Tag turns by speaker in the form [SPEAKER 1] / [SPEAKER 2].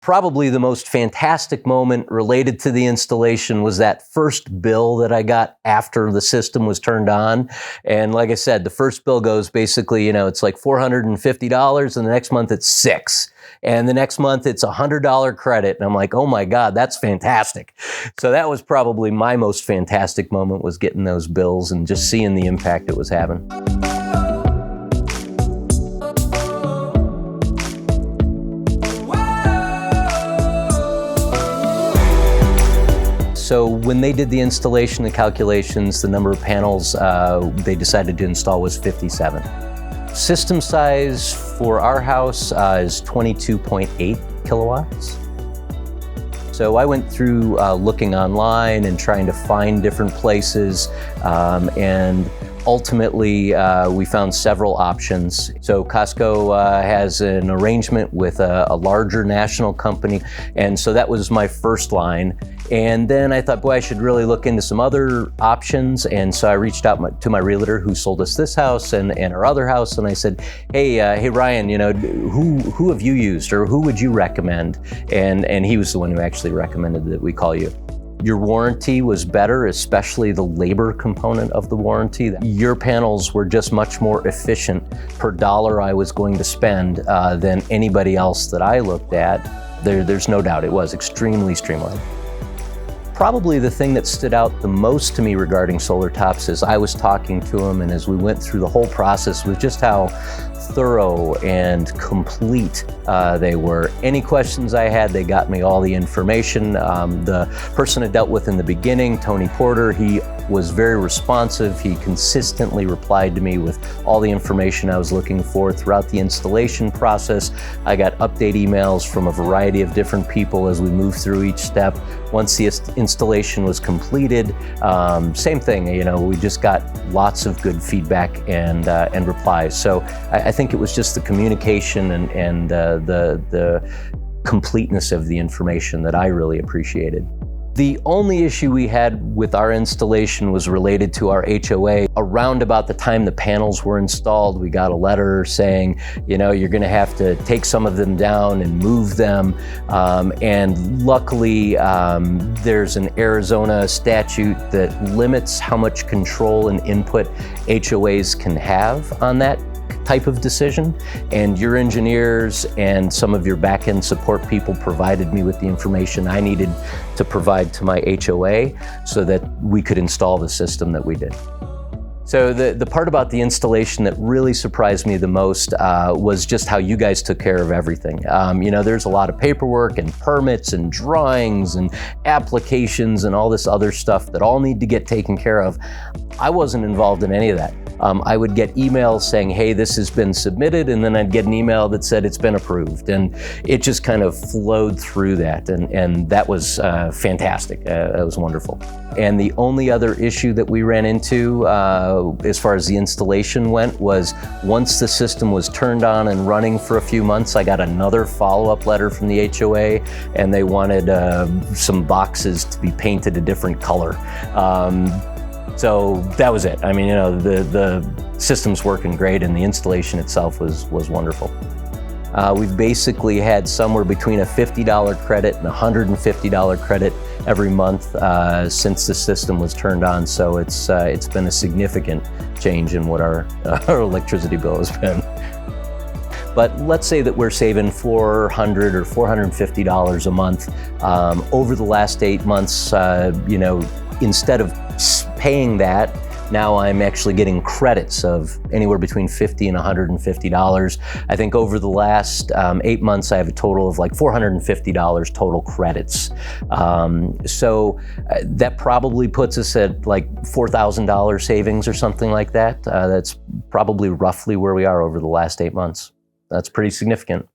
[SPEAKER 1] Probably the most fantastic moment related to the installation was that first bill that I got after the system was turned on. And like I said, the first bill goes basically, it's like $450, and the next month it's $6. And the next month it's $100 credit. And I'm like, oh my God, that's fantastic. So that was probably my most fantastic moment, was getting those bills and just seeing the impact it was having. So when they did the installation, the calculations, the number of panels they decided to install was 57. System size for our house is 22.8 kilowatts. So I went through looking online and trying to find different places, and ultimately we found several options. So Costco has an arrangement with a larger national company, and so that was my first line. And then I thought, boy, I should really look into some other options. And so I reached out to my realtor who sold us this house and our other house. And I said, hey Ryan, who have you used, or who would you recommend? And he was the one who actually recommended that we call you. Your warranty was better, especially the labor component of the warranty. Your panels were just much more efficient per dollar I was going to spend than anybody else that I looked at. There's no doubt it was extremely streamlined. Probably the thing that stood out the most to me regarding solar tops is I was talking to them, and as we went through the whole process, was just how thorough and complete they were. Any questions I had, they got me all the information. The person I dealt with in the beginning, Tony Porter, he was very responsive. He consistently replied to me with all the information I was looking for throughout the installation process. I got update emails from a variety of different people as we moved through each step. Once the installation was completed, same thing, we just got lots of good feedback and replies. So I think it was just the communication and the completeness of the information that I really appreciated. The only issue we had with our installation was related to our HOA. Around about the time the panels were installed, we got a letter saying, you're going to have to take some of them down and move them. And luckily, there's an Arizona statute that limits how much control and input HOAs can have on that type of decision, and your engineers and some of your back-end support people provided me with the information I needed to provide to my HOA so that we could install the system that we did. So the part about the installation that really surprised me the most was just how you guys took care of everything. There's a lot of paperwork and permits and drawings and applications and all this other stuff that all need to get taken care of. I wasn't involved in any of that. I would get emails saying, hey, this has been submitted, and then I'd get an email that said it's been approved. And it just kind of flowed through that, and that was fantastic. It was wonderful. And the only other issue that we ran into as far as the installation went was once the system was turned on and running for a few months, I got another follow-up letter from the HOA, and they wanted some boxes to be painted a different color. So that was it. The system's working great, and the installation itself was wonderful. We've basically had somewhere between a $50 credit and a $150 credit every month since the system was turned on. So it's been a significant change in what our electricity bill has been. But let's say that we're saving $400 or $450 a month. Over the last 8 months, instead of paying that, now I'm actually getting credits of anywhere between $50 and $150. I think over the last 8 months, I have a total of like $450 total credits. So that probably puts us at like $4,000 savings or something like that. That's probably roughly where we are over the last 8 months. That's pretty significant.